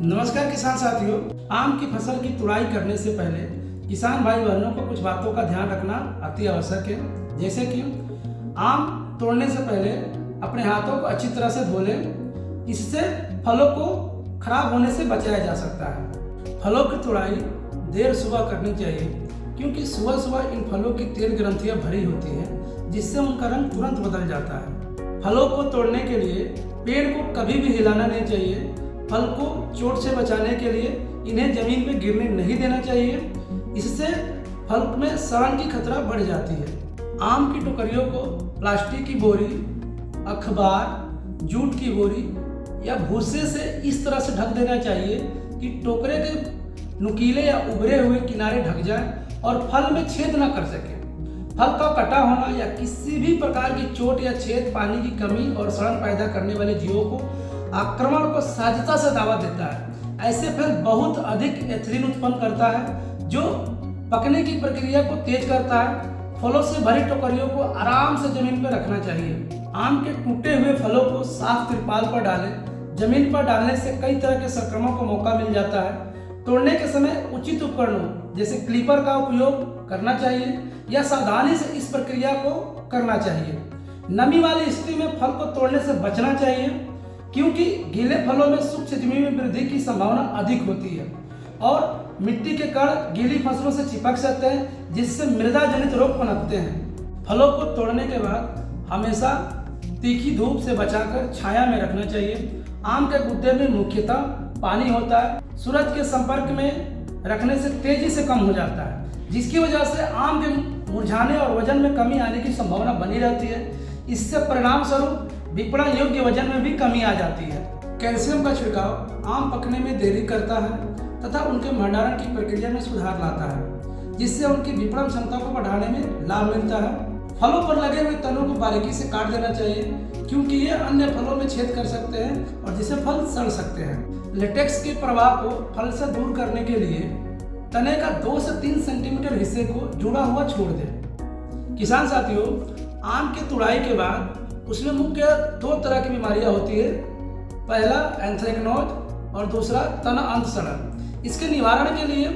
नमस्कार किसान साथियों। आम की फसल की तुड़ाई करने से पहले किसान भाई बहनों को कुछ बातों का ध्यान रखना अति आवश्यक है। जैसे कि आम तोड़ने से पहले अपने हाथों को अच्छी तरह से धो लें। इससे फलों को खराब होने से बचाया जा सकता है। फलों की तुड़ाई देर सुबह करनी चाहिए, क्योंकि सुबह सुबह इन फलों की तेल ग्रंथियां भरी होती हैं, जिससे उनका रंग तुरंत बदल जाता है। फलों को तोड़ने के लिए पेड़ को कभी भी हिलाना नहीं चाहिए। फल को चोट से बचाने के लिए इन्हें जमीन में गिरने नहीं देना चाहिए। इससे फल में सड़न की खतरा बढ़ जाती है। आम की टोकरियों को प्लास्टिक की बोरी, अखबार, जूट की बोरी या भूसे से इस तरह से ढक देना चाहिए कि टोकरे के नुकीले या उभरे हुए किनारे ढक जाएं और फल में छेद न कर सके। फल का कटा होना या किसी भी प्रकार की चोट या छेद पानी की कमी और सड़न पैदा करने वाले जीवों को आक्रमण को साझता से दावत देता है। ऐसे फल बहुत अधिक एथिलीन उत्पन्न करता है, जो पकने की प्रक्रिया को तेज करता है। फलों से भरी टोकरियों को आराम से जमीन पर रखना चाहिए। आम के टूटे हुए फलों को साफ तिरपाल पर डालें। जमीन पर डालने से कई तरह के संक्रमण को मौका मिल जाता है। तोड़ने के समय उचित उपकरणों जैसे क्लीपर का उपयोग करना चाहिए या सावधानी से इस प्रक्रिया को करना चाहिए। नमी वाली स्थिति में फल को तोड़ने से बचना चाहिए, क्योंकि गीले फलों में सूक्ष्मजीवी में वृद्धि की संभावना अधिक होती है और मिट्टी के कण गीली फसलों से चिपक सकते हैं, जिससे मृदा जनित रोग पनपते हैं। फलों को तोड़ने के बाद हमेशा तीखी धूप से बचाकर छाया में रखना चाहिए। आम के गुद्दे में मुख्यतः पानी होता है। सूरज के संपर्क में रखने से तेजी से कम हो जाता है, जिसकी वजह से आम के मुरझाने और वजन में कमी आने की संभावना बनी रहती है। इससे परिणाम स्वरूप विपणन योग्य वजन में भी कमी आ जाती है। कैल्शियम का छिड़काव आम पकने में देरी करता है तथा उनके भंडारण की प्रक्रिया में सुधार लाता है, जिससे उनकी विपणन क्षमता को बढ़ाने में लाभ मिलता है। फलों पर लगे हुए तनों को बारीकी से काट देना चाहिए, क्योंकि ये अन्य फलों में छेद कर सकते हैं और जिससे फल सड़ सकते हैं। लेटेक्स के प्रभाव को फल से दूर करने के लिए तने का 2 से 3 सेंटीमीटर हिस्से को जुड़ा हुआ छोड़ दें। किसान साथियों, आम की तुड़ाई के बाद उसमें मुख्य 2 तरह की बीमारियां होती है। पहला एंथ्रेक्नोज और दूसरा तना अंत सड़न। इसके निवारण के लिए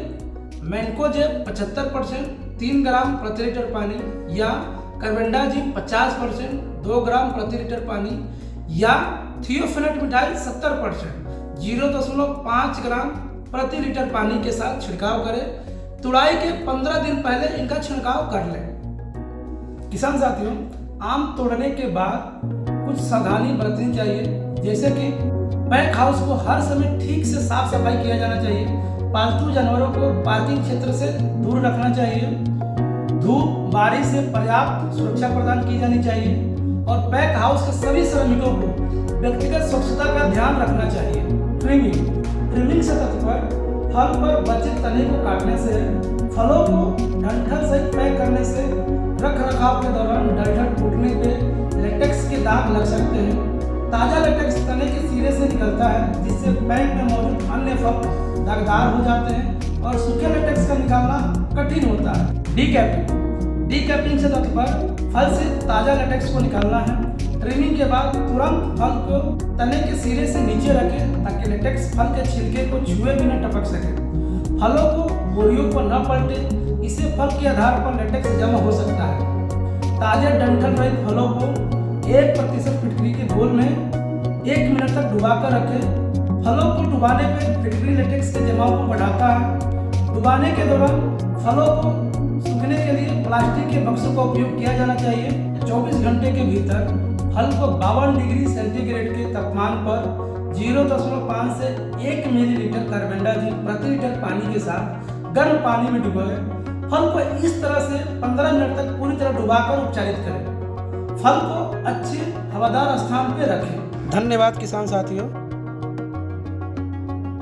मैंकोजेब 75% 3 ग्राम प्रति लीटर पानी या कार्बेंडाजिम 50% 2 ग्राम प्रति लीटर पानी या थियोफेनेट मिथाइल 70% 0.5 ग्राम प्रति लीटर पानी के साथ छिड़काव करें। तुड़ाई के 15 दिन पहले इनका छिड़काव कर लें। किसान साथियों, आम तोड़ने के बाद कुछ सावधानी बरतनी चाहिए, जैसे कि पैक हाउस को हर समय ठीक से साफ सफाई किया जाना चाहिए। पालतू जानवरों को पार्किंग क्षेत्र से दूर रखना चाहिए। धूप बारिश से पर्याप्त सुरक्षा प्रदान की जानी चाहिए और पैक हाउस के सभी श्रमिकों को व्यक्तिगत स्वच्छता का ध्यान रखना चाहिए। ट्रिमिंग से तात्पर्य फल पर बचे तने को काटने से, फलों को डंठल सहित पैक करने से रख रखाव के दौरान डंठल टूटने पे लेटेक्स के दाग लग सकते हैं। ताजा लेटेक्स तने के सिरे से निकलता है, जिससे पैक में मौजूद अन्य फल दागदार हो जाते हैं और सूखे लेटेक्स का निकालना कठिन होता है। डीकैपिंग से तात्पर्य फल से ताजा लेटेक्स को निकालना है। ट्रिमिंग के बाद तुरंत फल को तने के सिरे से नीचे रखें, ताकि लेटेक्स फल के छिलके को छुए बिना टपक सके। फलों को बोरियों पर न पलटे, इससे फल के आधार पर लेटेक्स जमा हो सकता है। ताजे डंठल रहित फलों को 1% फिटकरी के घोल में 1 मिनट तक डुबाकर रखें। फलों को डुबाने पर फिटकरी लेटेक्स के जमाव को बढ़ाता है। डुबाने के दौरान फलों को सूखने के लिए प्लास्टिक के बक्सों का उपयोग किया जाना चाहिए। 24 घंटे के भीतर फल को 52 डिग्री सेंटीग्रेड के तापमान पर 0.5 से 1 मिलीलीटर कार्बेंडाजिम प्रति लीटर पानी के साथ गर्म पानी में डुबोएं। फल को इस तरह से 15 मिनट तक पूरी तरह डुबाकर उपचारित करें। फल को अच्छे हवादार स्थान पर रखें। धन्यवाद किसान साथियों।